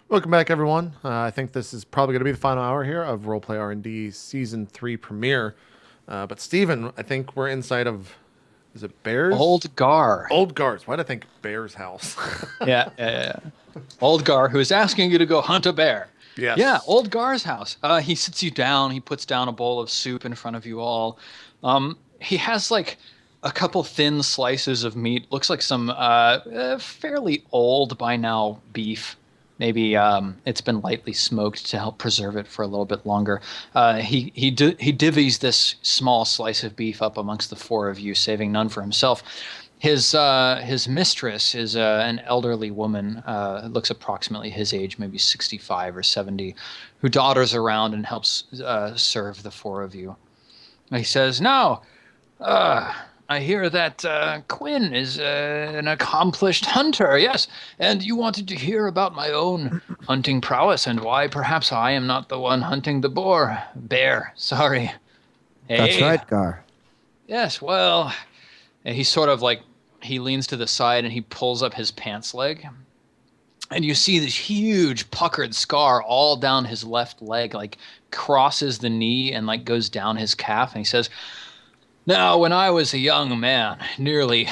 Welcome back, everyone. I think this is probably going to be the final hour here of RollPlay R&D Season 3 premiere. But Steven, I think we're inside of, is it Bears? Old Gar. Old Guards. Why do I think Bears house? Yeah. Old Gar, who is asking you to go hunt a bear. Yeah, Yes. Old Gar's house. He sits you down. He puts down a bowl of soup in front of you all. He has like a couple thin slices of meat. Looks like some fairly old by now beef. Maybe it's been lightly smoked to help preserve it for a little bit longer. He divvies this small slice of beef up amongst the four of you, saving none for himself. His mistress is an elderly woman, looks approximately his age, maybe 65 or 70, who dodders around and helps serve the four of you. He says, "Now, uh, I hear that Quinn is an accomplished hunter, yes, and you wanted to hear about my own hunting prowess and why perhaps I am not the one hunting the bear, sorry. That's Hey, right, Gar. yes, well," and he sort of like, he leans to the side and he pulls up his pants leg. And you see this huge puckered scar all down his left leg, like crosses the knee and like goes down his calf. And he says, "Now, when I was a young man, nearly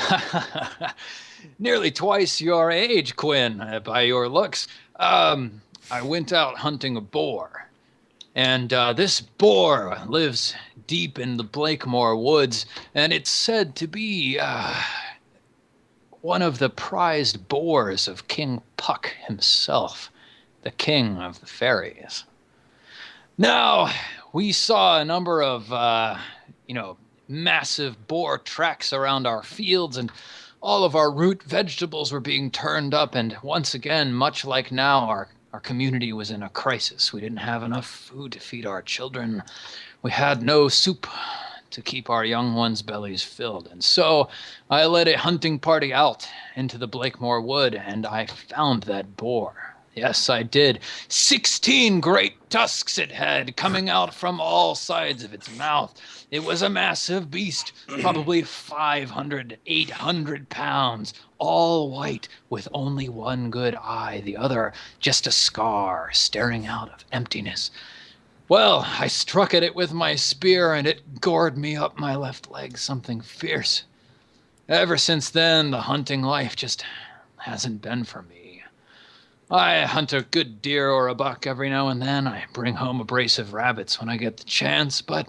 twice your age, Quinn, by your looks, I went out hunting a boar. And this boar lives deep in the Blakemore woods, and it's said to be one of the prized boars of King Puck himself, the king of the fairies. Now, we saw a number of, massive boar tracks around our fields, and all of our root vegetables were being turned up, and once again, much like now, our community was in a crisis. We didn't have enough food to feed our children. We had no soup to keep our young ones' bellies filled. And so I led a hunting party out into the Blakemore Wood, and I found that boar. Yes, I did. 16 great tusks it had coming out from all sides of its mouth. It was a massive beast, probably 500, 800 pounds, all white, with only one good eye, the other just a scar staring out of emptiness. Well, I struck at it with my spear, and it gored me up my left leg, something fierce. Ever since then, the hunting life just hasn't been for me. I hunt a good deer or a buck every now and then. I bring home a brace of rabbits when I get the chance, but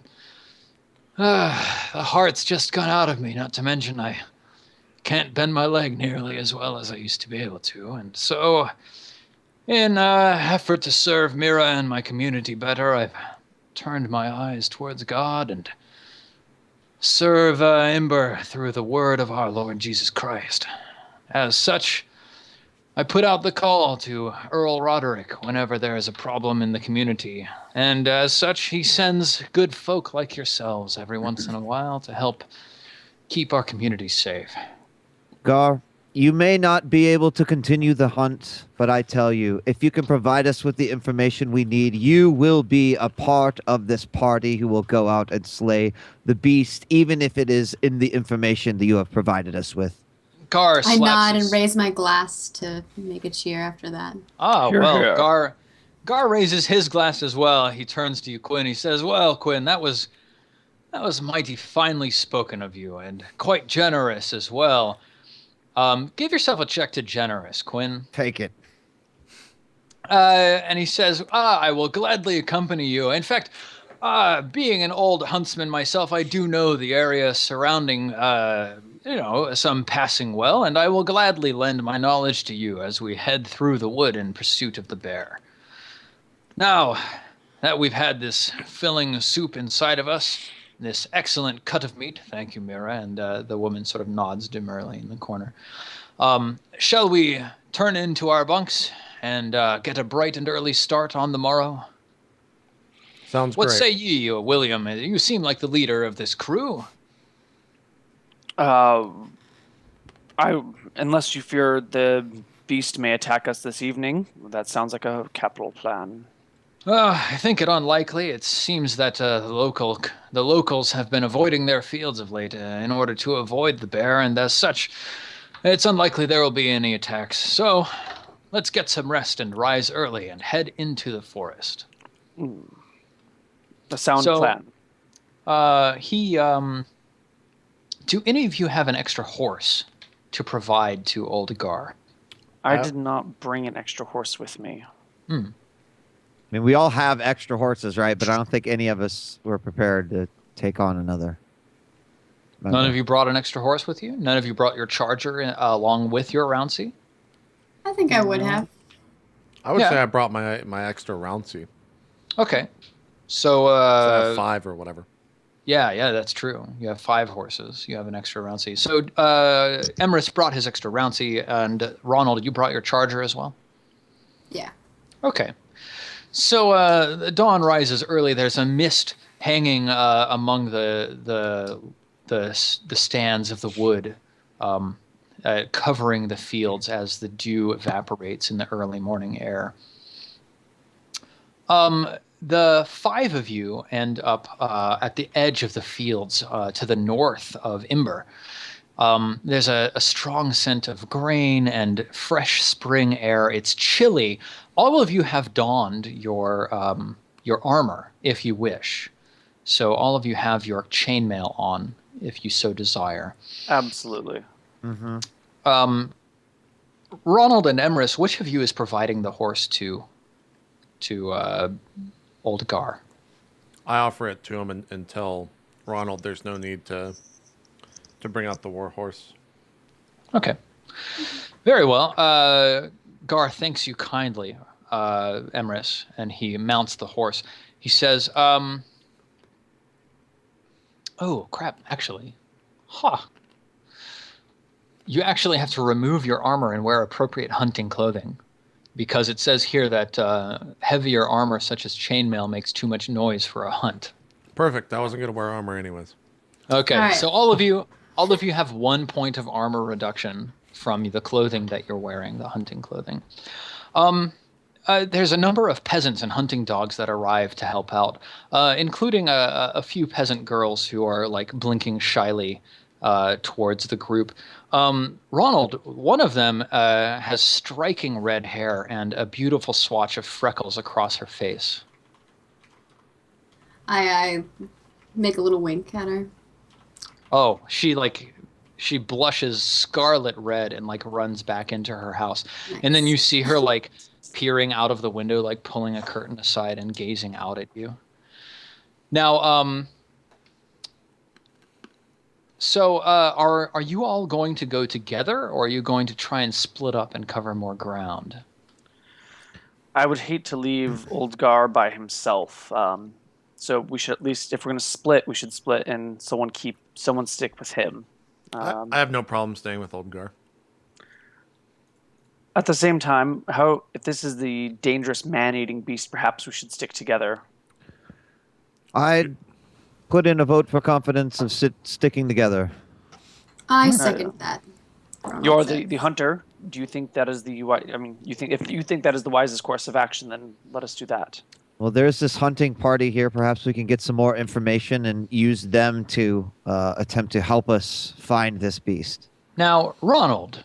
the heart's just gone out of me, not to mention I can't bend my leg nearly as well as I used to be able to. And so, in effort to serve Mira and my community better, I've turned my eyes towards God and serve Imber through the word of our Lord Jesus Christ. As such, I put out the call to Earl Roderick whenever there is a problem in the community, and as such, he sends good folk like yourselves every once in a while to help keep our community safe. Gar, you may not be able to continue the hunt, but I tell you, if you can provide us with the information we need, you will be a part of this party who will go out and slay the beast, even if it is in the information that you have provided us with. Gar I slaps nod his... and raise my glass to make a cheer after that. Ah, Hear, well, hear. Gar raises his glass as well. He turns to you, Quinn. He says, "Well, Quinn, that was mighty finely spoken of you, and quite generous as well. Give yourself a check to generous, Quinn." Take it. And he says, "I will gladly accompany you. In fact, being an old huntsman myself, I do know the area surrounding, some passing well, and I will gladly lend my knowledge to you as we head through the wood in pursuit of the bear. Now that we've had this filling soup inside of us, this excellent cut of meat, thank you, Mira," and the woman sort of nods demurely in the corner. "Shall we turn into our bunks and get a bright and early start on the morrow? Sounds What great. say ye, William? You seem like the leader of this crew." Unless you fear the beast may attack us this evening, that sounds like a capital plan. I think it unlikely. It seems that the locals have been avoiding their fields of late in order to avoid the bear, and as such, it's unlikely there will be any attacks. So, let's get some rest and rise early and head into the forest. A sound So, plan. Do any of you have an extra horse to provide to old Gar? I did not bring an extra horse with me. I mean, we all have extra horses, right? But I don't think any of us were prepared to take on another. None of you brought an extra horse with you? None of you brought your charger along with your Rouncy? I think I would have. I would say I brought my extra Rouncy. Okay. So I have 5 or whatever. Yeah, that's true. You have 5 horses. You have an extra Rouncy. So Emrys brought his extra Rouncy, and Ronald, you brought your charger as well? Yeah. Okay. So the dawn rises early. There's a mist hanging among the stands of the wood, covering the fields as the dew evaporates in the early morning air. The 5 of you end up at the edge of the fields to the north of Imber. There's a strong scent of grain and fresh spring air. It's chilly. All of you have donned your armor, if you wish. So all of you have your chainmail on, if you so desire. Absolutely. Mm-hmm. Ronald and Emrys, which of you is providing the horse to old Gar? I offer it to him and tell Ronald there's no need to bring out the war horse. Okay. Very well. Gar thanks you kindly, Emrys, and he mounts the horse. He says, oh, crap, actually. You actually have to remove your armor and wear appropriate hunting clothing, because it says here that heavier armor such as chainmail makes too much noise for a hunt. Perfect. I wasn't going to wear armor anyways. Okay, All right. so all of you have 1 point of armor reduction from the clothing that you're wearing, the hunting clothing. There's a number of peasants and hunting dogs that arrive to help out, including a few peasant girls who are like blinking shyly towards the group. Ronald, one of them has striking red hair and a beautiful swatch of freckles across her face. I make a little wink at her. Oh, she blushes scarlet red and like runs back into her house. Nice. And then you see her like peering out of the window, like pulling a curtain aside and gazing out at you. Now, so are you all going to go together, or are you going to try and split up and cover more ground? I would hate to leave old Gar by himself. So we should at least, if we're going to split, we should split and someone stick with him. I have no problem staying with old Gar. At the same time, if this is the dangerous man-eating beast, perhaps we should stick together. I'd put in a vote for confidence of sticking together. I second that. You're the hunter. Do you think that is if you think that is the wisest course of action, then let us do that. Well, there's this hunting party here. Perhaps we can get some more information and use them to attempt to help us find this beast. Now, Ronald,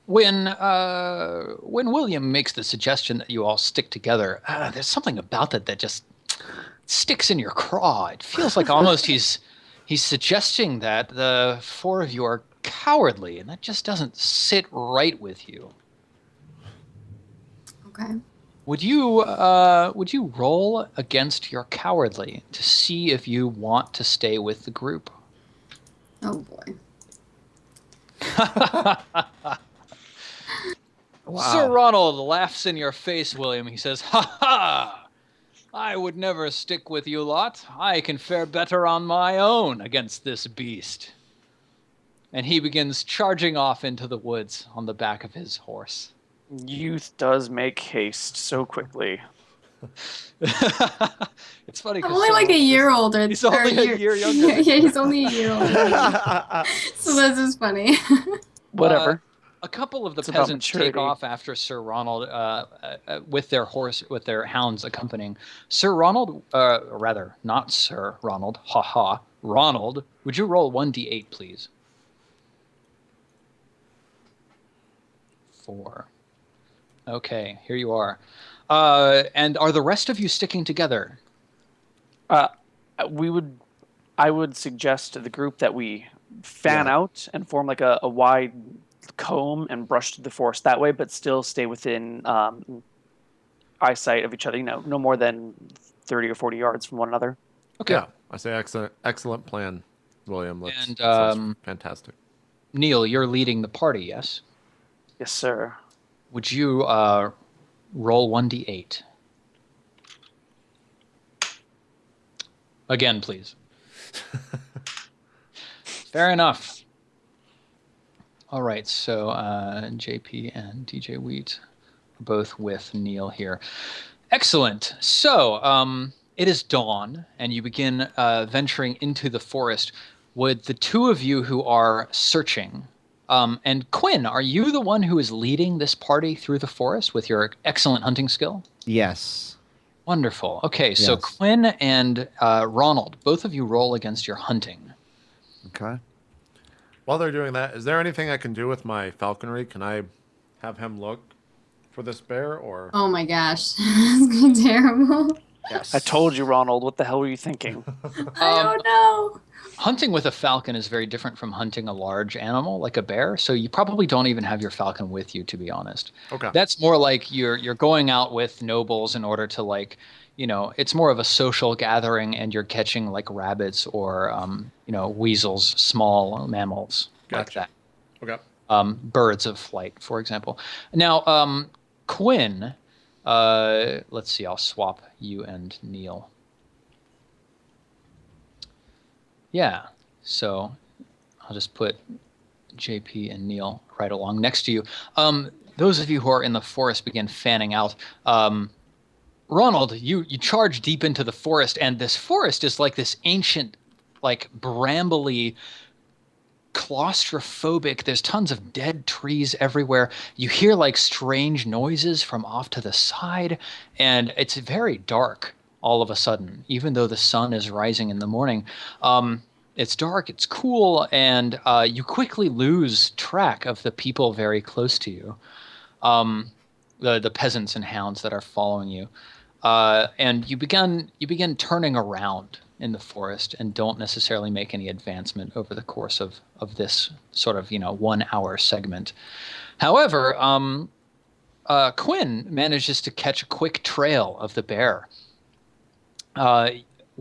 when William makes the suggestion that you all stick together, there's something about that just sticks in your craw. It feels like almost he's suggesting that the 4 of you are cowardly, and that just doesn't sit right with you. Okay. Would you roll against your cowardly to see if you want to stay with the group? Oh boy. Wow. Sir Ronald laughs in your face, William. He says, "Ha ha! I would never stick with you lot. I can fare better on my own against this beast." And he begins charging off into the woods on the back of his horse. Youth does make haste so quickly. It's funny. I'm only like a year older. He's only a year younger. Yeah, he's only a year older. So this is funny. Whatever. A couple of the It's about peasants take maturity. off after Sir Ronald with their hounds accompanying. Sir Ronald, rather, not Sir Ronald, haha. Ronald, would you roll 1d8, please? 4. Okay, here you are. And are the rest of you sticking together? We would. I would suggest to the group that we fan Yeah. out and form like a wide comb and brush through the forest that way, but still stay within eyesight of each other. No more than 30 or 40 yards from one another. Okay. Yeah, I say excellent plan, William. And, That sounds fantastic. Neal, you're leading the party, yes? Yes, sir. Would you roll 1d8? Again, please. Fair enough. All right, so JP and djWHEAT are both with Neal here. Excellent. So it is dawn, and you begin venturing into the forest. Would the two of you who are searching, and Quinn, are you the one who is leading this party through the forest with your excellent hunting skill? Yes. Wonderful. Okay, so Yes. Quinn and Ronald, both of you roll against your hunting. Okay. While they're doing that, is there anything I can do with my falconry? Can I have him look for this bear, or? Oh my gosh. That's gonna be terrible. Yes. I told you, Ronald. What the hell were you thinking? I don't know. Hunting with a falcon is very different from hunting a large animal like a bear, so you probably don't even have your falcon with you, to be honest. Okay. That's more like you're going out with nobles in order to, like, it's more of a social gathering, and you're catching like rabbits or weasels, small mammals like Gotcha. that. Okay. Birds of flight, for example. Now, Quinn, let's see, I'll swap you and Neal. Yeah, so I'll just put JP and Neal right along next to you. Those of you who are in the forest begin fanning out. Ronald, you charge deep into the forest, and this forest is like this ancient, like brambly, claustrophobic. There's tons of dead trees everywhere. You hear like strange noises from off to the side, and it's very dark all of a sudden, even though the sun is rising in the morning. It's dark, it's cool, and you quickly lose track of the people very close to you, the peasants and hounds that are following you. And you begin turning around in the forest and don't necessarily make any advancement over the course of this sort of 1 hour segment. However, Quinn manages to catch a quick trail of the bear.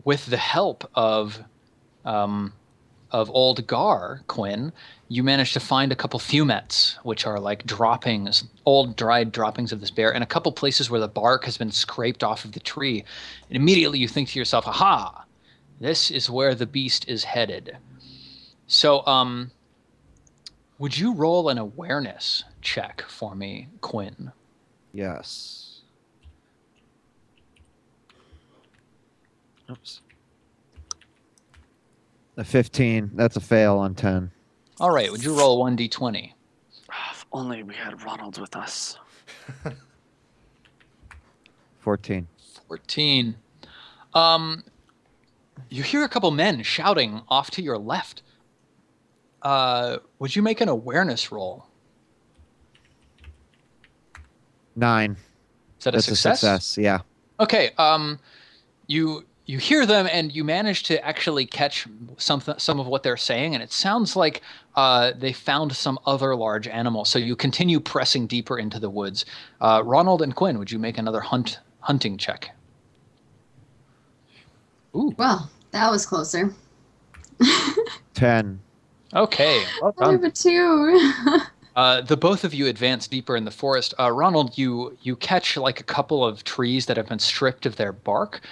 With the help of old Gar, Quinn, you manage to find a couple fumets, which are like droppings, old dried droppings of this bear, and a couple places where the bark has been scraped off of the tree. And immediately you think to yourself, aha, this is where the beast is headed. So, would you roll an awareness check for me, Quinn? Yes. Oops. A 15. That's a fail on 10. All right, would you roll 1d20? If only we had Ronald with us. 14. 14. You hear a couple men shouting off to your left. Would you make an awareness roll? 9. Is that a That's success? a success, yeah. Okay. You hear them, and you manage to actually catch some of what they're saying, and it sounds like they found some other large animal. So you continue pressing deeper into the woods. Ronald and Quinn, would you make another hunting check? Ooh. Well, that was closer. 10. Okay. Well I have done. a 2. The both of you advance deeper in the forest. Ronald, you catch like a couple of trees that have been stripped of their bark.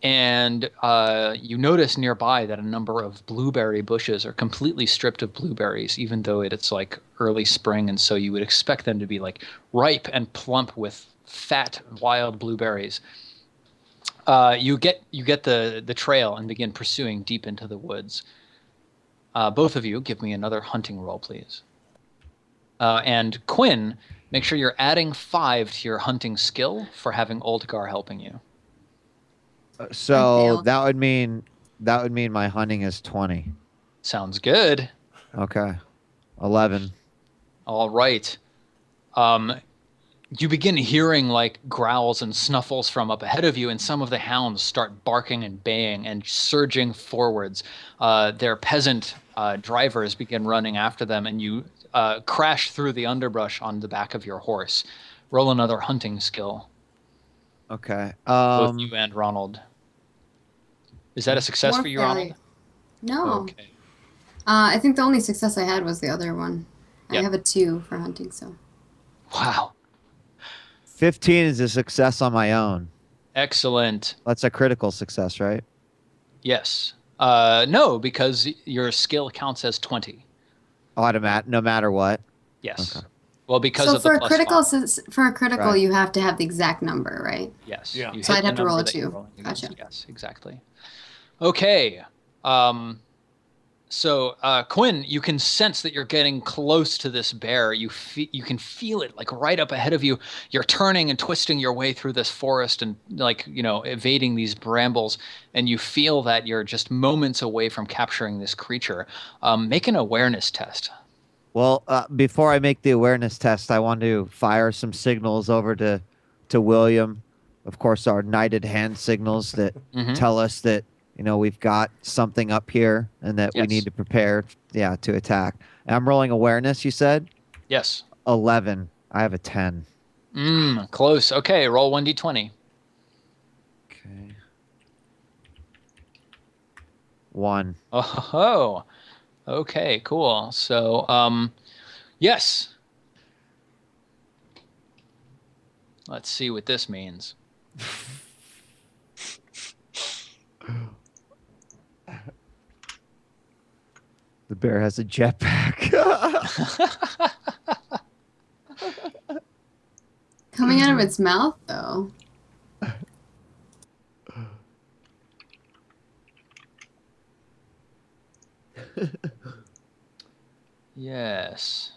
And you notice nearby that a number of blueberry bushes are completely stripped of blueberries, even though it's like early spring, and so you would expect them to be like ripe and plump with fat wild blueberries. You get the trail and begin pursuing deep into the woods. Both of you, give me another hunting roll, please. And Quinn, make sure you're adding 5 to your hunting skill for having Oldgar helping you. So failed. that would mean my hunting is 20. Sounds good. Okay. 11. All right. you begin hearing like growls and snuffles from up ahead of you, and some of the hounds start barking and baying and surging forwards. Their peasant drivers begin running after them, and you crash through the underbrush on the back of your horse. Roll another hunting skill, Okay. both you and Ronald. Is that a success More for you, failure. Ronald? No. Okay. I think the only success I had was the other one. Yep. I have a 2 for hunting, so. Wow. 15 is a success on my own. Excellent. That's a critical success, right? Yes. No, because your skill counts as 20. No matter what. Yes. Okay. Well, because So of the for a plus critical, 5. for a critical, Right. you have to have the exact number, right? Yes. Yeah. You So hit I'd the have to roll number a that you're 2. rolling against. Gotcha. Yes, exactly. Okay. So Quinn, you can sense that you're getting close to this bear. You can feel it like right up ahead of you. You're turning and twisting your way through this forest and evading these brambles, and you feel that you're just moments away from capturing this creature. Make an awareness test. Well, before I make the awareness test, I want to fire some signals over to William. Of course, our knighted hand signals that Mhm. tell us that we've got something up here and that we Yes. need to prepare, to attack. And I'm rolling awareness. You said Yes. 11. I have a 10. Close. Okay, roll 1d20. Okay. 1. Oh, okay, cool. So, yes. Let's see what this means. The bear has a jetpack. Coming out of its mouth, though. Yes.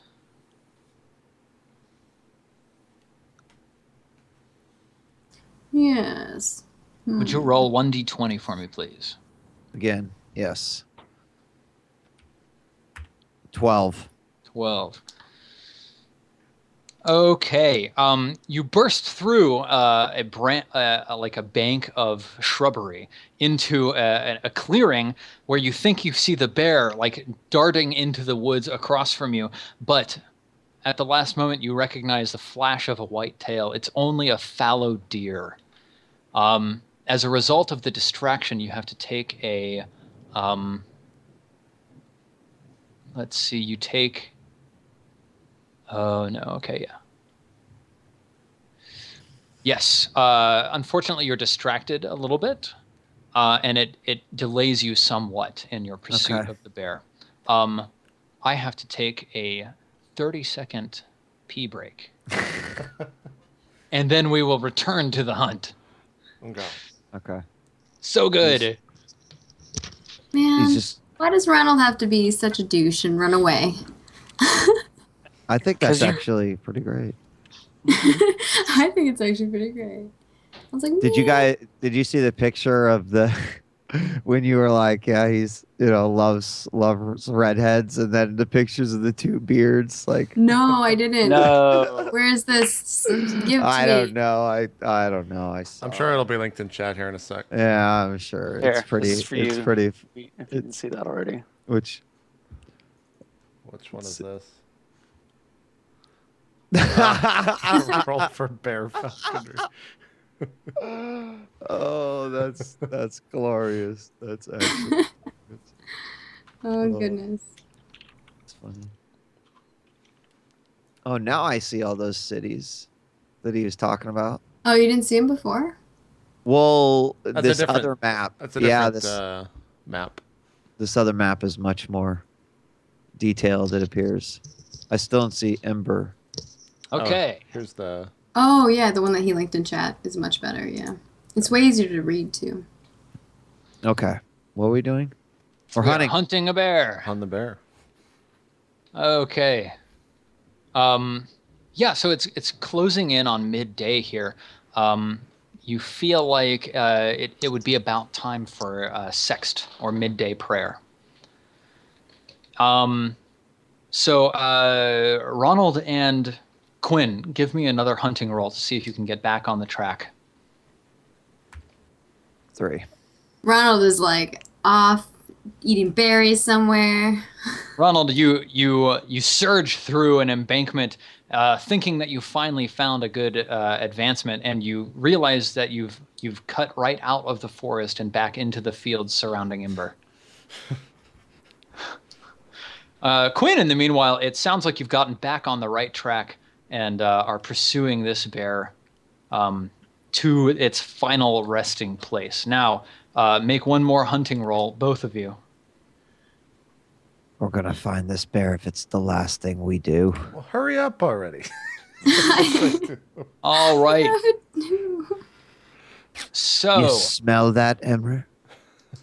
Yes. Would you roll 1d20 for me, please? Again, yes. 12. 12. Okay. You burst through like a bank of shrubbery into a clearing where you think you see the bear like darting into the woods across from you, but at the last moment you recognize the flash of a white tail. It's only a fallow deer. As a result of the distraction, you have to take a let's see, you take. Oh, no. Okay, yeah. Yes. Unfortunately, you're distracted a little bit, and it delays you somewhat in your pursuit Okay. of the bear. I have to take a 30-second pee break, and then we will return to the hunt. Okay. Okay. So good. Man, He's just. why does Ronald have to be such a douche and run away? I think 'Cause that's you- actually pretty great. I think it's actually pretty great. I was like, Did you see the picture of the when you were like, yeah, he's loves redheads, and then the pictures of the two beards, like No, I didn't. No. Where is this? Give it to I me. don't know. I don't know. I saw I'm sure it'll be linked in chat here in a sec. Yeah, I'm sure. Here, It's pretty. this is for It's you. pretty. If you didn't see that already. Which Which one is this? Roll for bear falconry. oh, that's glorious. That's actually Oh, goodness. that's funny. Oh, now I see all those cities that he was talking about. Oh, you didn't see him before? Well, That's a this different- other map. That's a Yeah, different map. this other map is much more detailed, it appears. I still don't see Ember. Okay. Here's the. Oh, yeah, the one that he linked in chat is much better, yeah. It's way easier to read, too. Okay. What are we doing? We're We are hunting. hunting a bear. On the bear. Okay. Yeah, so it's closing in on midday here. You feel like it would be about time for sext or midday prayer. So Ronald and Quinn, give me another hunting roll to see if you can get back on the track. 3. Ronald is like off eating berries somewhere. Ronald, you surge through an embankment, thinking that you finally found a good advancement, and you realize that you've cut right out of the forest and back into the fields surrounding Ember. Quinn, in the meanwhile, it sounds like you've gotten back on the right track and are pursuing this bear to its final resting place. Now, make one more hunting roll, both of you. We're going to find this bear if it's the last thing we do. Well, hurry up already. All right. You So, smell that, Ember? You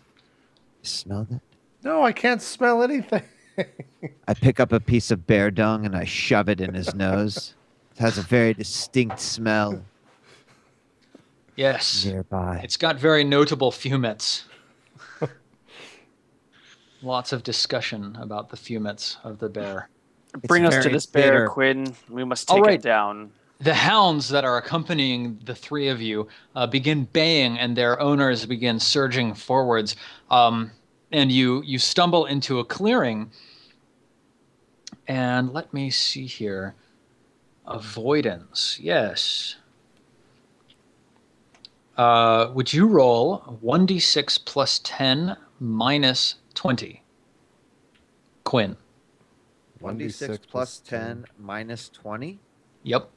smell that? No, I can't smell anything. I pick up a piece of bear dung and I shove it in his nose. It has a very distinct smell yes, nearby. it's got very notable fumets. Lots of discussion about the fumets of the bear. Bring us to very this bear, bitter. Quinn. We must All take right. it down. The hounds that are accompanying the three of you begin baying, and their owners begin surging forwards. And you stumble into a clearing. And let me see here. Avoidance, yes. Would you roll 1d6 plus 10 minus 20? Quinn. 1d6 plus 10 minus 20? Yep.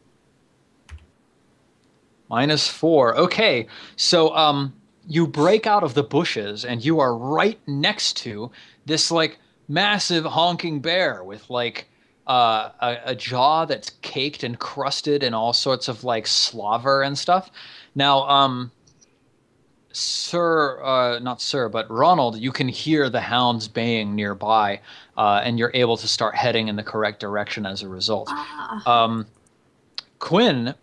Minus 4. Okay, so you break out of the bushes and you are right next to this like massive honking bear with like a jaw that's caked and crusted in all sorts of like slaver and stuff. Now, not sir, but Ronald, you can hear the hounds baying nearby, and you're able to start heading in the correct direction as a result. Quinn,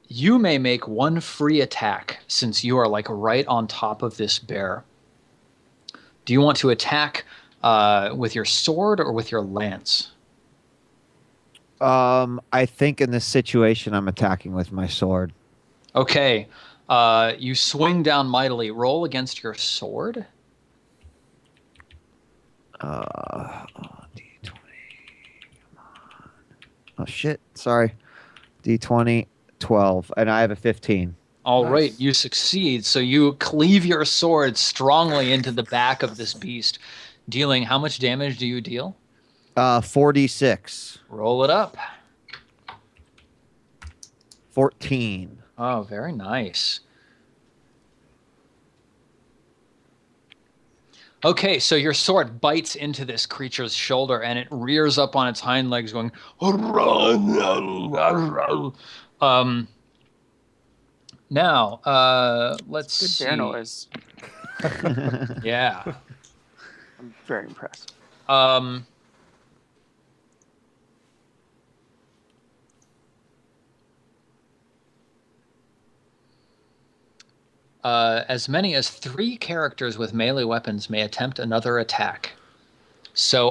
you may make one free attack since you are like right on top of this bear. Do you want to attack with your sword or with your lance? I think in this situation I'm attacking with my sword. Okay. You swing down mightily. Roll against your sword. D20. Come on. Oh shit. Sorry. D20, 12, and I have a 15. All Nice. right, you succeed. So you cleave your sword strongly into the back of this beast, dealing how much damage do you deal? 46. Roll it up. 14. Oh, very nice. Okay, so your sword bites into this creature's shoulder and it rears up on its hind legs going now let's Good see. bear noise. Yeah. I'm very impressed. As many as 3 characters with melee weapons may attempt another attack. So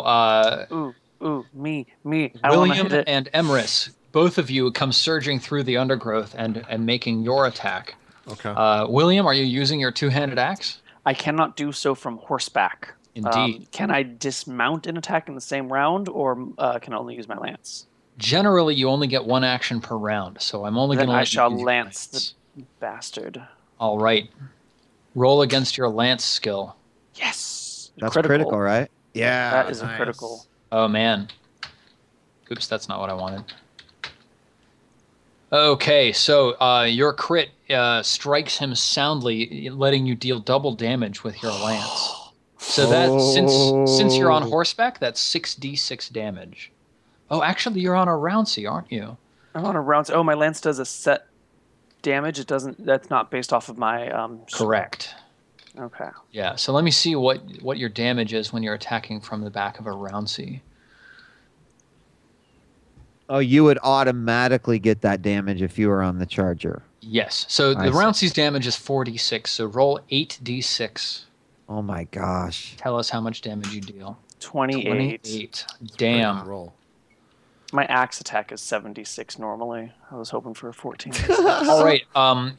Me. I want to William hit it. and Emrys, both of you come surging through the undergrowth and making your attack. Okay. William, are you using your two-handed axe? I cannot do so from horseback. Indeed. Can I dismount and attack in the same round, or can I only use my lance? Generally, you only get 1 action per round, so I'm only going Then to I let shall you use your lance lance. the bastard. All right. Roll against your lance skill. Yes. That's critical, right? Yeah. That is nice. a critical. Oh, man. Oops, that's not what I wanted. Okay, so your crit strikes him soundly, letting you deal double damage with your lance. So that since you're on horseback, that's 6d6 damage. Oh, actually, you're on a Rouncy, aren't you? I'm on a round. Oh, my lance does a set damage. It doesn't. That's not based off of my. Correct. Okay. Yeah. So let me see what your damage is when you're attacking from the back of a Rouncy. Oh, you would automatically get that damage if you were on the charger. Yes. So the Rouncy's damage is 46. So roll 8d6. Oh my gosh. Tell us how much damage you deal. 28. 28. Damn. Roll. My axe attack is 76 normally. I was hoping for a 14. All right.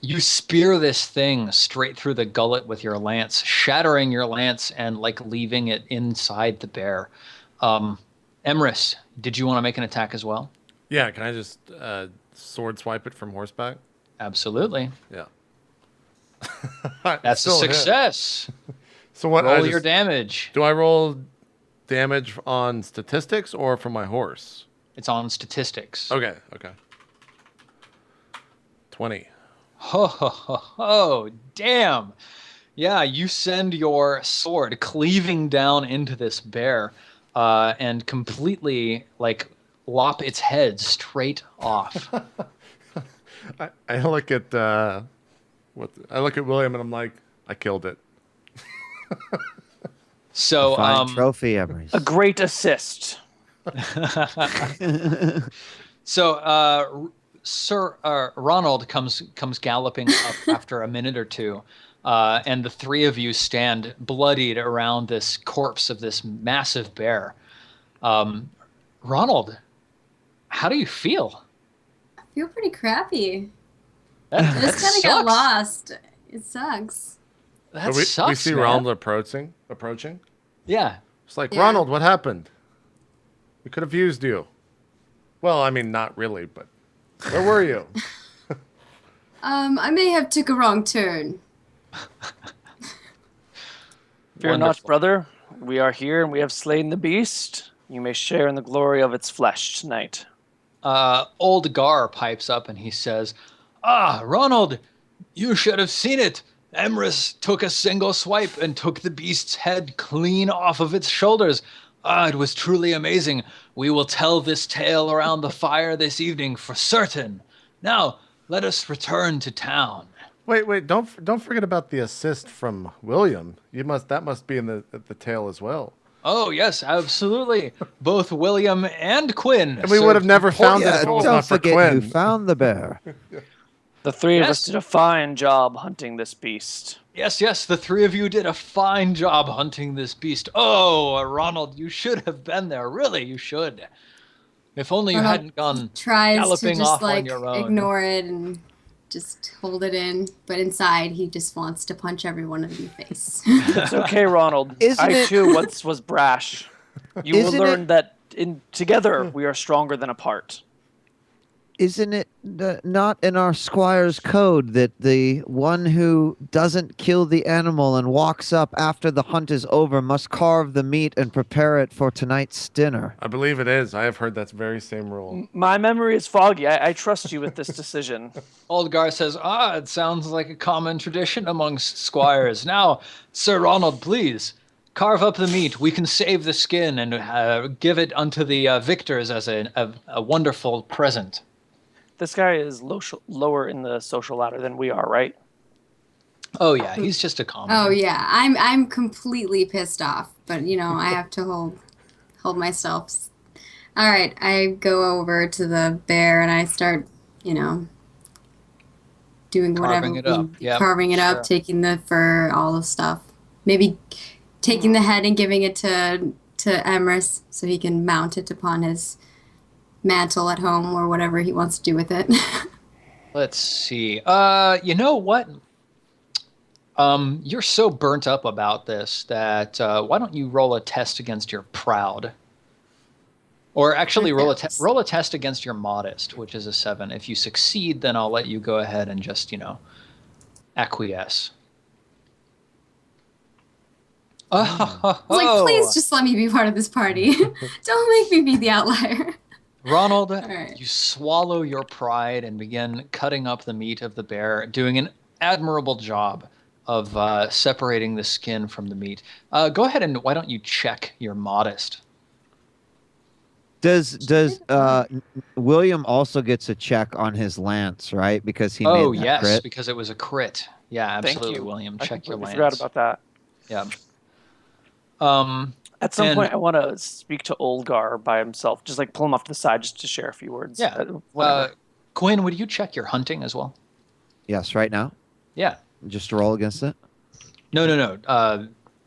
You spear this thing straight through the gullet with your lance, shattering your lance and like leaving it inside the bear. Emrys, did you want to make an attack as well? Yeah, can I just sword swipe it from horseback? Absolutely. Yeah. That's a Still hit. success. So what? Roll your damage. Do I roll damage on statistics or from my horse? It's on statistics. Okay. 20. Ho, ho, ho, ho. Damn. Yeah, you send your sword cleaving down into this bear and completely like lop its head straight off. I look at I look at William and I'm like, I killed it. So Fine trophy, Emrys. A great assist. So Sir Ronald comes galloping up after a minute or two, and the three of you stand bloodied around this corpse of this massive bear. Ronald, how do you feel? I feel pretty crappy. That, I just kind of got lost. It sucks. That we sucks, see man. Ronald approaching. Yeah. It's like, Yeah. Ronald, what happened? We could have used you. Well, I mean, not really, but where were you? I may have took a wrong turn. Fear not, Wonderful. brother. We are here and we have slain the beast. You may share in the glory of its flesh tonight. Old Gar pipes up and he says, Ronald, you should have seen it. Emrys took a single swipe and took the beast's head clean off of its shoulders. It was truly amazing. We will tell this tale around the fire this evening for certain. Now, let us return to town. Wait! Don't forget about the assist from William. That must be in the tale as well. Oh, yes, absolutely. Both William and Quinn. And we would have never found it Yeah, if it was don't not for forget Quinn. who found the bear. The three of Yes. us did a fine job hunting this beast. Yes, the three of you did a fine job hunting this beast. Oh, Ronald, you should have been there. Really, you should. If only you Ronald hadn't gone Tries to galloping just off on like your own. ignore it and just hold it in, but inside he just wants to punch everyone in the face. It's okay, Ronald. Isn't I it- too once was brash. You will Isn't learn it- that together we are stronger than apart. Isn't it not in our squire's code that the one who doesn't kill the animal and walks up after the hunt is over must carve the meat and prepare it for tonight's dinner? I believe it is. I have heard that very same rule. My memory is foggy. I trust you with this decision. Old Gar says, it sounds like a common tradition amongst squires. Now, Sir Ronald, please, carve up the meat. We can save the skin and give it unto the victors as a wonderful present. This guy is lower in the social ladder than we are, right? Oh, yeah, he's just a common. Oh yeah, I'm completely pissed off, but I have to hold myself. All right, I go over to the bear and I start, doing whatever, Carving it up. Yep, carving it sure. up, taking the fur, all the stuff. Maybe taking the head and giving it to Emrys so he can mount it upon his mantle at home or whatever he wants to do with it. Let's see. You know what? You're so burnt up about this that why don't you roll a test against your proud? Or actually roll a test against your modest, which is a 7. If you succeed, then I'll let you go ahead and just, acquiesce. Like, please just let me be part of this party. Don't make me be the outlier. Ronald, right. you swallow your pride and begin cutting up the meat of the bear, doing an admirable job of separating the skin from the meat. Go ahead and why don't you check your modest? Does William also gets a check on his lance, right? Because he Oh, made that yes, crit. because it was a crit. Yeah, Thank absolutely, you. William. I Check your completely lance. forgot about that. Yeah. At some And- point, I want to speak to Olgar by himself, just like pull him off to the side, just to share a few words. Yeah. Whatever. Quinn, would you check your hunting as well? Yes, right now. Yeah. Just roll against it. No.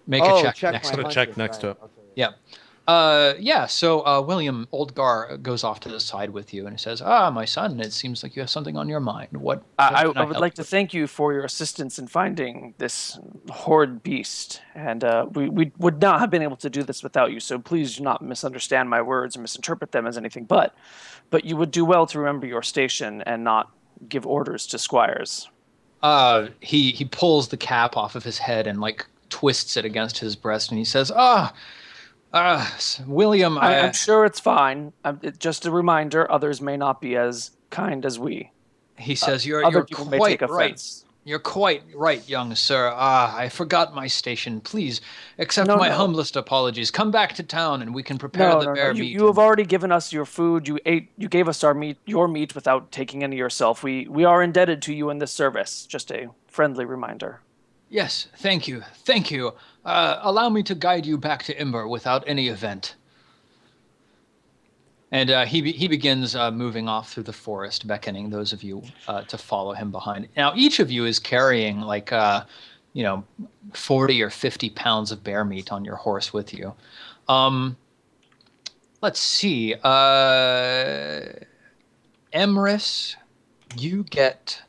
Make a check next Put to a it. check next to it. Yeah. Yeah, so William Oldgar goes off to the side with you and he says, my son, it seems like you have something on your mind. What can I I would help like you to with? thank you for your assistance in finding this horrid beast, and we would not have been able to do this without you. So please do not misunderstand my words or misinterpret them as anything but you would do well to remember your station and not give orders to squires. He pulls the cap off of his head and like twists it against his breast and he says, William, I'm sure it's fine. Just a reminder, others may not be as kind as we. he says, Other you're people may take quite right. offense. You're quite right, young sir. I forgot my station. Please accept No, my no. humblest apologies. Come back to town and we can prepare No, the no, no. bear meat. You have already given us your food. You gave us your meat without taking any yourself. We are indebted to you in this service. Just a friendly reminder. Yes, thank you. Thank you. Allow me to guide you back to Imber without any event. And he begins moving off through the forest, beckoning those of you to follow him behind. Now, each of you is carrying like, 40 or 50 pounds of bear meat on your horse with you. Let's see. Emrys, you get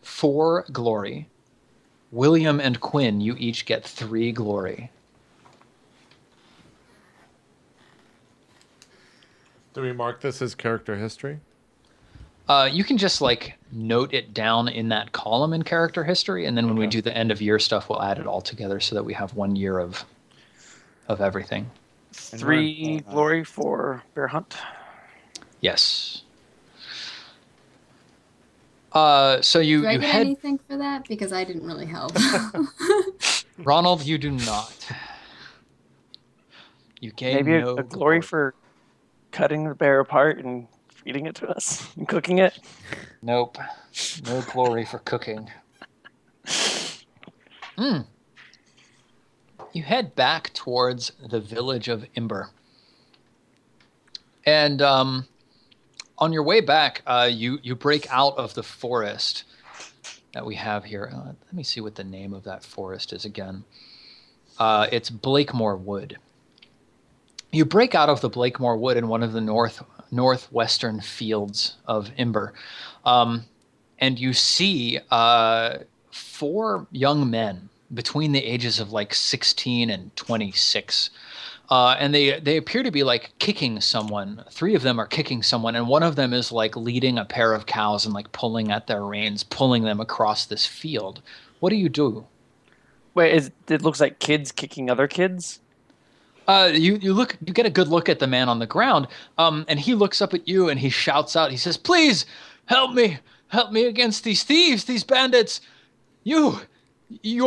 4 glory. William and Quinn, you each get 3 glory. Do we mark this as character history? You can just like note it down in that column in character history, and then when we do the end of year stuff, we'll add it all together so that we have 1 year of everything. 3 glory for bear hunt. Yes. So you Do I get head. anything for that? Because I didn't really help. Ronald, you do not. You gain Maybe no a glory for cutting the bear apart and feeding it to us and cooking it. Nope. No glory for cooking. You head back towards the village of Imber. And on your way back, you break out of the forest that we have here. Let me see what the name of that forest is again. It's Blakemore Wood. You break out of the Blakemore Wood in one of the northwestern fields of Imber, and you see 4 young men between the ages of like 16 and 26. And they appear to be like kicking someone. 3 of them are kicking someone, and one of them is like leading a pair of cows and like pulling at their reins, pulling them across this field. What do you do? Wait, it looks like kids kicking other kids? You get a good look at the man on the ground, and he looks up at you and he shouts out. He says, "Please help me against these thieves, these bandits. You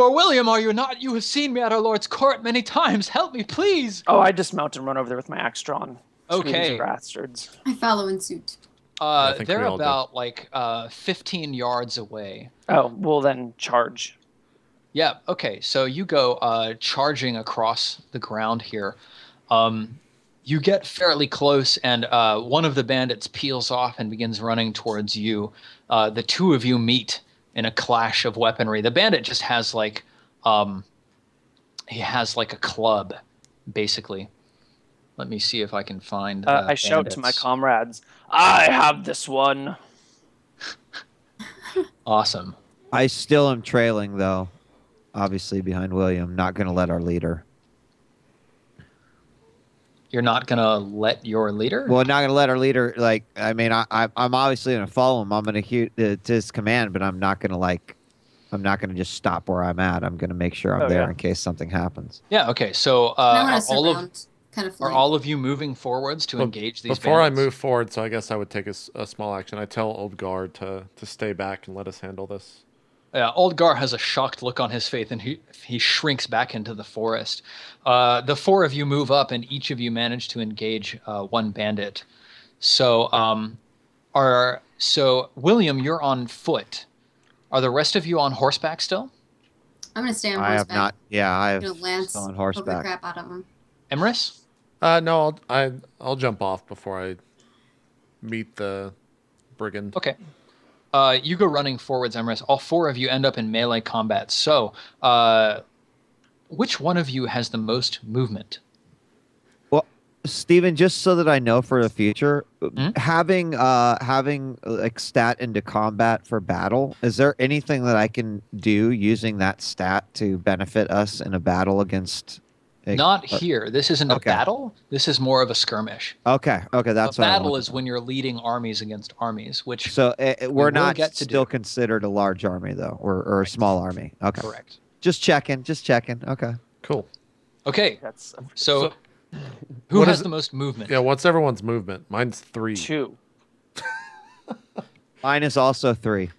are William, are you not? You have seen me at our Lord's court many times. Help me, please." Oh, I dismount and run over there with my axe drawn. Okay. These bastards. I follow in suit. I think They're we all do. about like 15 yards away. Oh, well then charge. Yeah, okay. So you go charging across the ground here. You get fairly close, and one of the bandits peels off and begins running towards you. The 2 of you meet in a clash of weaponry. The bandit just has like he has like a club, basically. Let me see if I can find. I shout to my comrades, "I have this one." Awesome. I still am trailing, though. Obviously behind William. Not going to let our leader. You're not gonna let your leader? Well, not going to let our leader, like, I mean, I'm obviously going to follow him. I'm going to hear to his command, but I'm not going to just stop where I'm at. I'm going to make sure I'm there in case something happens. Yeah, okay. So I want are to all of surround, kind of are flank. all of you moving forwards to engage these Before bandits? I move forward, so I guess I would take a small action. I tell Old Guard to stay back and let us handle this. Yeah, Oldgar has a shocked look on his face, and he shrinks back into the forest. The 4 of you move up, and each of you manage to engage 1 bandit. So, William, you're on foot. Are the rest of you on horseback still? I'm gonna stay on I horseback. have not. Yeah, I I'm have gonna lance still on poke the horseback. crap out of him. Emrys? No, I'll jump off before I meet the brigand. Okay. You go running forwards, Emrys. All 4 of you end up in melee combat. So, which one of you has the most movement? Steven, just so that I know for the future, Hmm? having like stat into combat for battle, is there anything that I can do using that stat to benefit us in a battle against? Not here. This isn't a Okay. battle. This is more of a skirmish. Okay, A that's what I battle wanted is to know. when you're leading armies against armies, which So we we're will not get to still do. considered a large army though, or a Right. small army. Okay, Correct. just checking. Okay. Cool. Okay, That's so who what has is the it? most movement? Yeah, what's everyone's movement? Mine's 3. 2. Mine is also 3,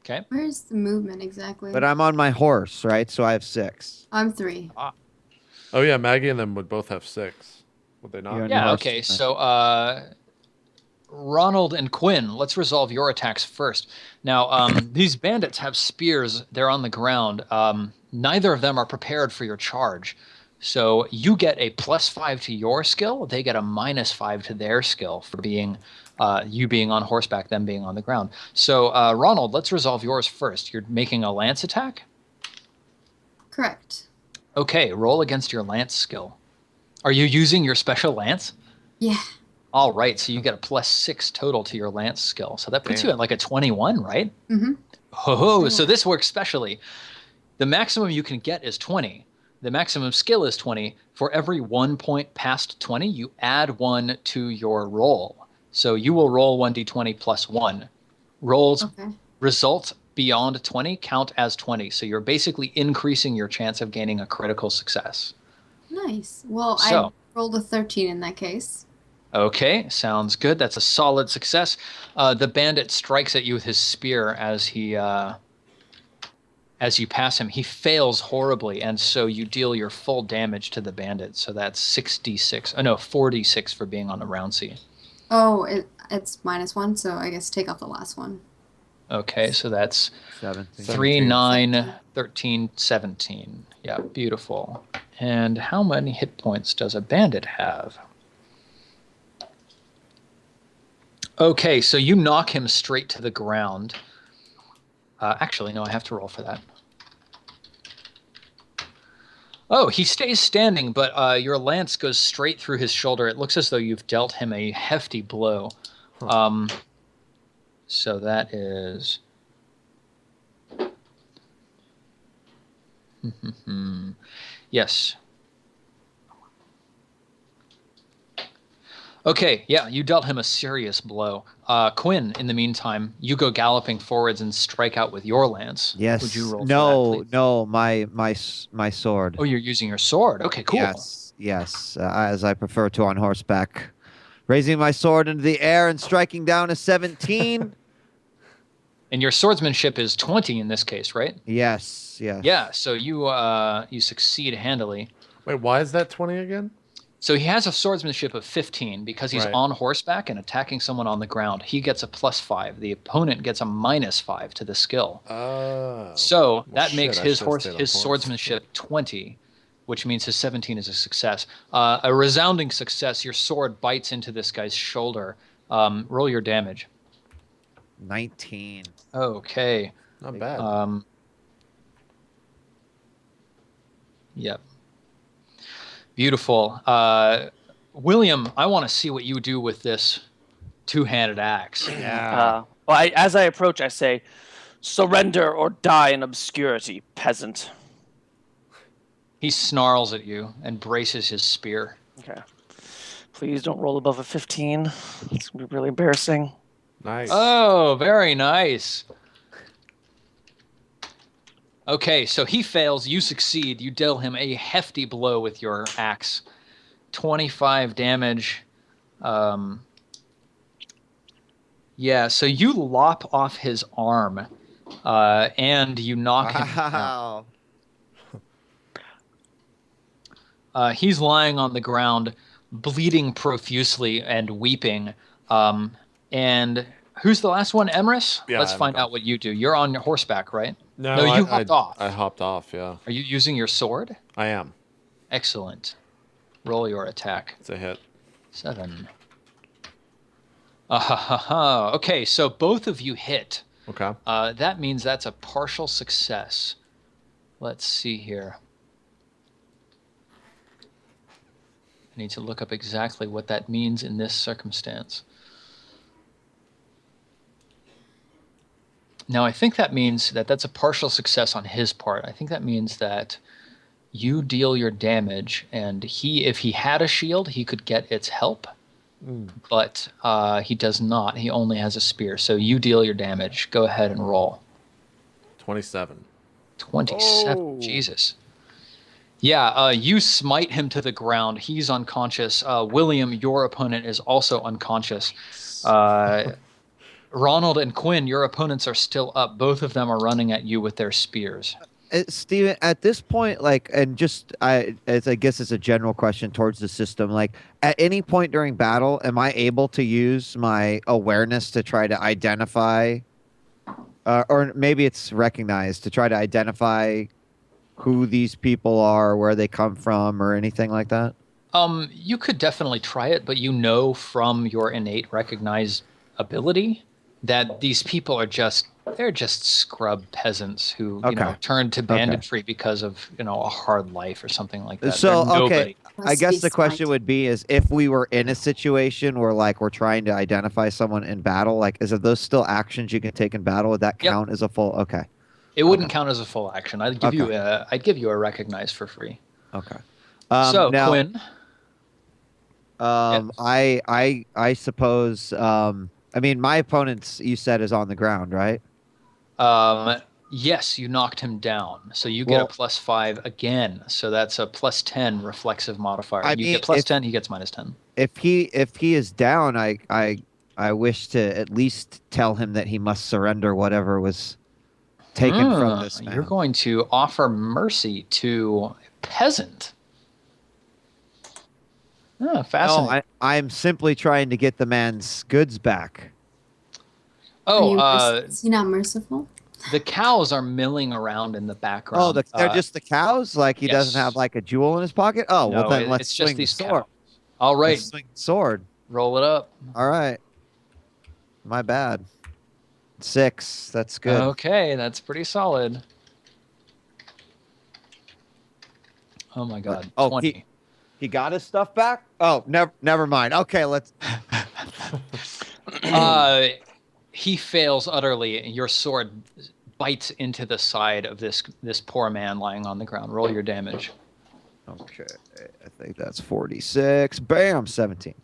Okay. Where's the movement exactly? but I'm on my horse, right? So I have 6. I'm 3. Oh yeah, Maggie and them would both have 6. Would they not? You're on Yeah, your horse, okay. Steven. So Ronald and Quinn, let's resolve your attacks first. Now, these bandits have spears. They're on the ground. Neither of them are prepared for your charge. So you get a +5 to your skill. They get a -5 to their skill for being you being on horseback, them being on the ground. So Ronald, let's resolve yours first. You're making a lance attack? Correct. Okay, roll against your lance skill. Are you using your special lance? Yeah. All right, so you get a +6 total to your lance skill. So that puts you Damn. at like a 21, right? Mm-hmm. Oh, so this works specially. The maximum you can get is 20. The maximum skill is 20. For every 1 point past 20, you add 1 to your roll. So you will roll 1d20 plus 1. Rolls Okay. results beyond 20 count as 20. So you're basically increasing your chance of gaining a critical success. Nice. Well, So- I rolled a 13 in that case. Okay, sounds good. That's a solid success. The bandit strikes at you with his spear as you pass him. He fails horribly, and so you deal your full damage to the bandit. So that's 66. Oh no, 46 for being on the round C. Oh, it's -1, so I guess take off the last one. Okay, so that's 17. 3, 9, 17. 13, 17. Yeah, beautiful. And how many hit points does a bandit have? Okay, so you knock him straight to the ground. Actually, no, I have to roll for that. Oh, he stays standing, but your lance goes straight through his shoulder. It looks as though you've dealt him a hefty blow. So that is... Yes. Okay, yeah, you dealt him a serious blow. Quinn, in the meantime, you go galloping forwards and strike out with your lance. Yes. Would you roll No, for that, please? no, my sword. Oh, you're using your sword. Okay, cool. Yes, as I prefer to on horseback. Raising my sword into the air and striking down a 17. And your swordsmanship is 20 in this case, right? Yes. Yeah, so you succeed handily. Wait, why is that 20 again? So he has a swordsmanship of 15 because he's Right. on horseback and attacking someone on the ground. He gets a +5. The opponent gets a -5 to the skill. Oh. So Well, that shit, makes I his should've stayed on horse. swordsmanship 20, which means his 17 is a success. A resounding success. Your sword bites into this guy's shoulder. Roll your damage. 19. Okay. Not bad. Yep. Beautiful. William, I want to see what you do with this two-handed axe. Yeah. As I approach, I say, "Surrender or die in obscurity, peasant." He snarls at you and braces his spear. Okay. Please don't roll above a 15. It's gonna be really embarrassing. Nice. Oh, very nice. Okay, so he fails, you succeed. You deal him a hefty blow with your axe. 25 damage. Yeah, so you lop off his arm, and you knock him down. Wow. He's lying on the ground, bleeding profusely and weeping. And who's the last one? Emrys? Yeah, Let's I'm find done. out what you do. You're on your horseback, right? No, you hopped off. I hopped off, yeah. Are you using your sword? I am. Excellent. Roll your attack. It's a hit. 7. Okay, so both of you hit. Okay. That means that's a partial success. Let's see here. I need to look up exactly what that means in this circumstance. Now, I think that means that that's a partial success on his part. I think that means that you deal your damage, and if he had a shield, he could get its help. But he does not. He only has a spear. So you deal your damage. Go ahead and roll. 27. 27. Oh. Jesus. Yeah, you smite him to the ground. He's unconscious. William, your opponent, is also unconscious. Ronald and Quinn, your opponents are still up. Both of them are running at you with their spears. Steven, at this point, like, and just I guess it's a general question towards the system. Like, at any point during battle, am I able to use my awareness to try to identify, or maybe it's recognized to try to identify who these people are, where they come from, or anything like that? You could definitely try it, but you know from your innate recognize ability that these people are they're just scrub peasants who, turned to banditry because of, a hard life or something like that. So, They're okay, nobody. I Must guess be the question smart. would be is if we were in a situation where like we're trying to identify someone in battle, like is those still actions you can take in battle? Would that Yep. count as a full? Okay. It wouldn't count as a full action. I'd give Okay. you a recognize for free. Okay. So now, Quinn, yes. I suppose. I mean, my opponent's you said is on the ground, right? Yes, you knocked him down, so you get a +5 again. So that's a +10 reflexive modifier. You get +10, he gets -10. If he is down, I wish to at least tell him that he must surrender whatever was taken from this man. You're going to offer mercy to a peasant. Oh, fascinating. No, I'm simply trying to get the man's goods back. Is he not merciful? The cows are milling around in the background. Oh, they're just the cows? Like he doesn't have like a jewel in his pocket? Oh, no, well then let's it's swing just the these sword. cows. All right, Let's swing the sword. roll it up. All right. My bad. 6. That's good. Okay, that's pretty solid. Oh my God, 20. He got his stuff back? Oh, never mind. Okay, let's. He fails utterly. Your sword bites into the side of this poor man lying on the ground. Roll your damage. Okay, I think that's 46. Bam, 17.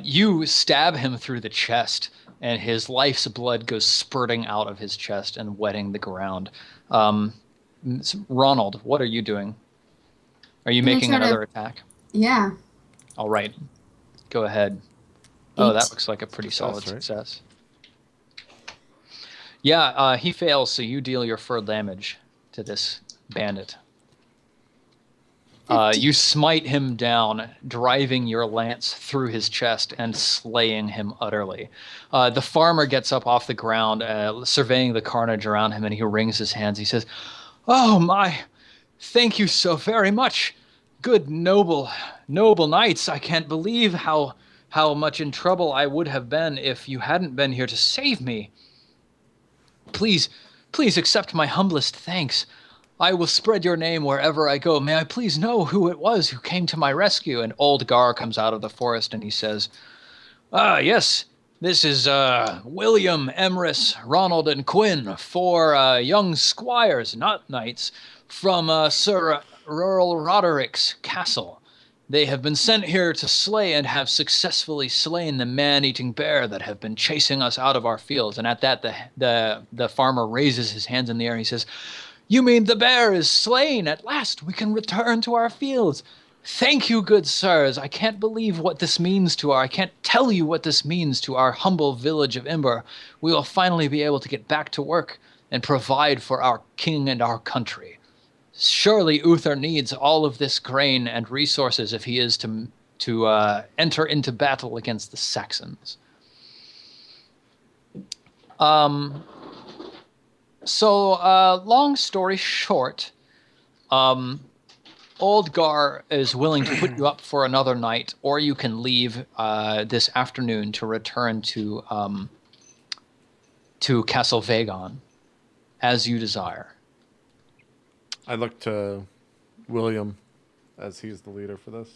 You stab him through the chest, and his life's blood goes spurting out of his chest and wetting the ground. Ronald, what are you doing? Are you making another attack? Yeah. All right. Go ahead. 8. Oh, that looks like a pretty solid success. Yeah, he fails, so you deal your full damage to this bandit. You smite him down, driving your lance through his chest and slaying him utterly. The farmer gets up off the ground, surveying the carnage around him, and he wrings his hands. He says, "Oh my, thank you so very much. Good, noble knights. I can't believe how much in trouble I would have been if you hadn't been here to save me. Please accept my humblest thanks. I will spread your name wherever I go. May I please know who it was who came to my rescue?" And old Gar comes out of the forest and he says, "Yes, this is William, Emrys, Ronald, and Quinn, 4 young squires, not knights, from Sir Rural Roderick's castle. They have been sent here to slay and have successfully slain the man-eating bear that have been chasing us out of our fields." And at that, the farmer raises his hands in the air and he says, "You mean the bear is slain? At last we can return to our fields. Thank you, good sirs. I can't believe what this means to I can't tell you what this means to our humble village of Imber. We will finally be able to get back to work and provide for our king and our country. Surely Uther needs all of this grain and resources if he is to enter into battle against the Saxons." So, long story short, Old Gar is willing to put you up for another night, or you can leave this afternoon to return to Castle Vagon, as you desire. I look to William, as he's the leader for this.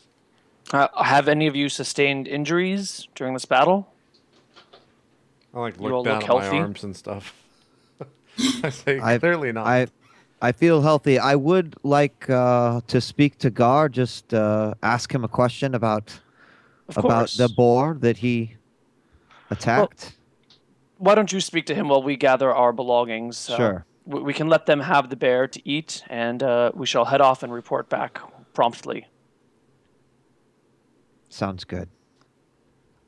Have any of you sustained injuries during this battle? I like You all look down look at my healthy. arms and stuff. I say I- clearly not. I feel healthy. I would like to speak to Gar. Just ask him a question about Of the course. boar that he Well, attacked. why don't you speak to him while we gather our belongings? Sure. We can let them have the bear to eat, and we shall head off and report back promptly. Sounds good.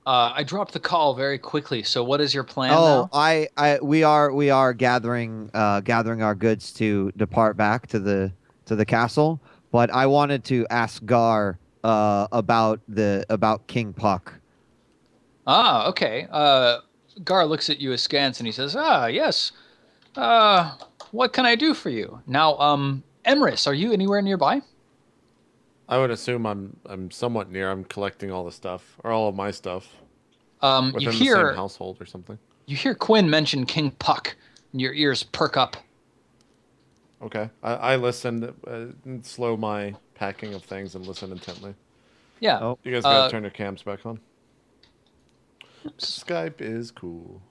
I dropped the call very quickly. So what is your plan Oh, now? we are gathering our goods to depart back to the castle. But I wanted to ask Gar about King Puck. Ah, okay. Gar looks at you askance and he says, "Ah, yes. What can I do for you?" Now, Emrys, are you anywhere nearby? I would assume I'm somewhat near. I'm collecting all the stuff, or all of my stuff, You within the same hear household or something. Quinn mention King Puck, and your ears perk up. Okay. I listen, and slow my packing of things and listen intently. Yeah. Oh. You guys gotta turn your cams back on. Skype is cool.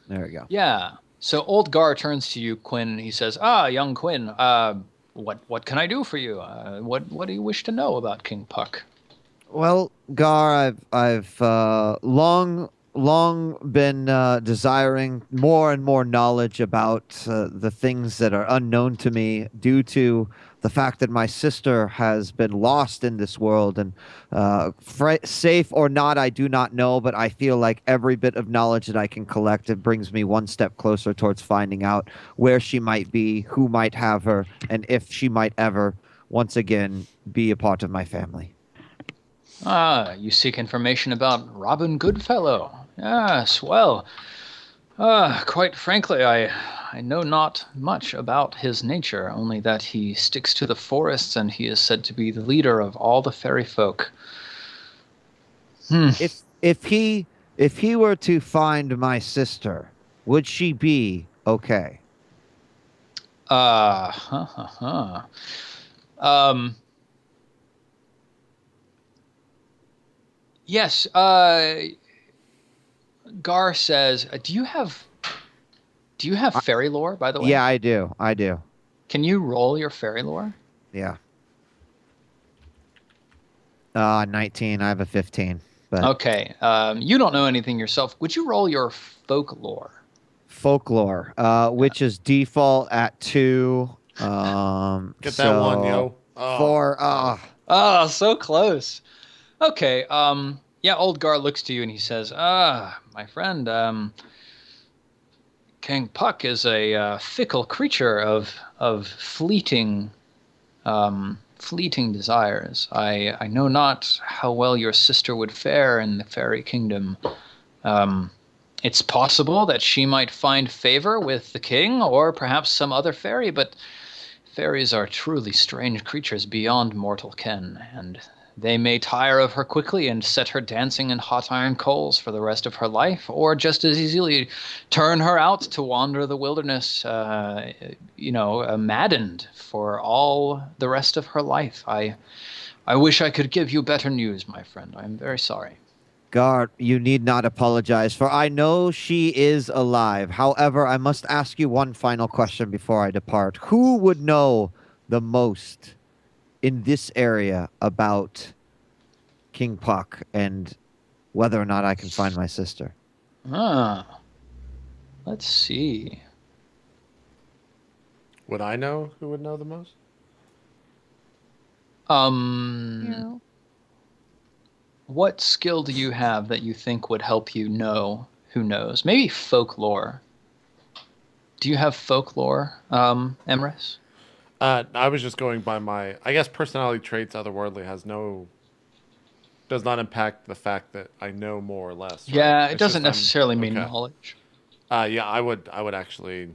There we go. Yeah. So old Gar turns to you, Quinn, and he says, "Ah, young Quinn, what can I do for you? What do you wish to know about King Puck?" Well, Gar, I've long been desiring more and more knowledge about the things that are unknown to me due to the fact that my sister has been lost in this world. And safe or not, I do not know, but I feel like every bit of knowledge that I can collect, it brings me one step closer towards finding out where she might be, who might have her, and if she might ever once again be a part of my family. Ah, you seek information about Robin Goodfellow. Yes, well, quite frankly, I know not much about his nature, only that he sticks to the forests and he is said to be the leader of all the fairy folk. If he were to find my sister, would she be okay? Huh, huh, huh. Um, yes, Gar says, do you have fairy lore, by the way? Yeah, I do. I do. Can you roll your fairy lore? Yeah. 19. I have a 15. But Okay. You don't know anything yourself. Would you roll your folklore? folklore, which is default at 2. Get that one, yo. Oh. 4. Oh, so close. Okay. Yeah, old Gar looks to you and he says, my friend, King Puck is a fickle creature of fleeting desires. I know not how well your sister would fare in the fairy kingdom. It's possible that she might find favor with the king or perhaps some other fairy, but fairies are truly strange creatures beyond mortal ken, and they may tire of her quickly and set her dancing in hot iron coals for the rest of her life, or just as easily turn her out to wander the wilderness, maddened for all the rest of her life. I wish I could give you better news, my friend. I am very sorry. Gar, you need not apologize, for I know she is alive. However, I must ask you one final question before I depart. Who would know the most in this area about King Puck and whether or not I can find my sister? Let's see. Would I know who would know the most? What skill do you have that you think would help you know who knows? Maybe folklore. Do you have folklore, Emrys? I was just going by my, I guess, personality traits. Otherworldly does not impact the fact that I know more or less. Right? Yeah, it It's doesn't just necessarily mean okay. knowledge. Yeah, I would actually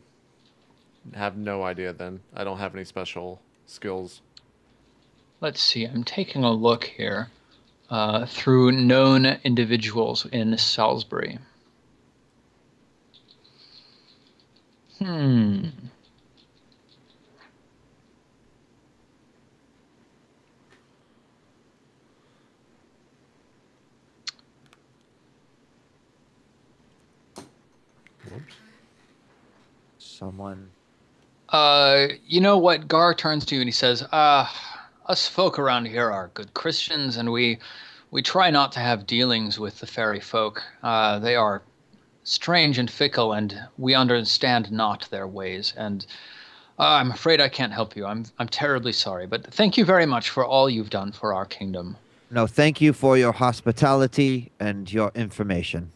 have no idea then. I don't have any special skills. Let's see. I'm taking a look here through known individuals in Salisbury. Someone. You know what? Gar turns to you and he says, us folk around here are good Christians, and we try not to have dealings with the fairy folk. They are strange and fickle, and we understand not their ways. And I'm afraid I can't help you. I'm terribly sorry, but thank you very much for all you've done for our kingdom. No, thank you for your hospitality and your information.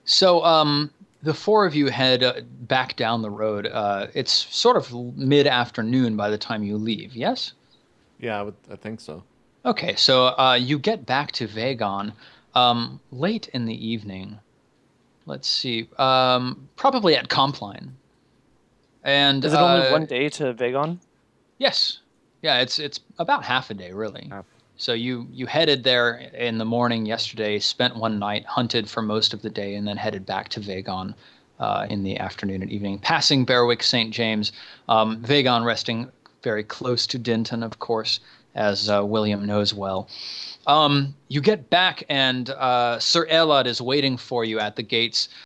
So, the four of you head back down the road. It's sort of mid-afternoon by the time you leave, yes? Yeah, I think so. Okay, so you get back to Vagon late in the evening. Let's see, probably at Compline. And Is it only one day to Vagon? yes, yeah, it's about half a day really. So you headed there in the morning yesterday, spent one night, hunted for most of the day, and then headed back to Vagon in the afternoon and evening, passing Berwick, St. James, Vagon resting very close to Dinton, of course, as William knows well. You get back, and Sir Elod is waiting for you at the gates.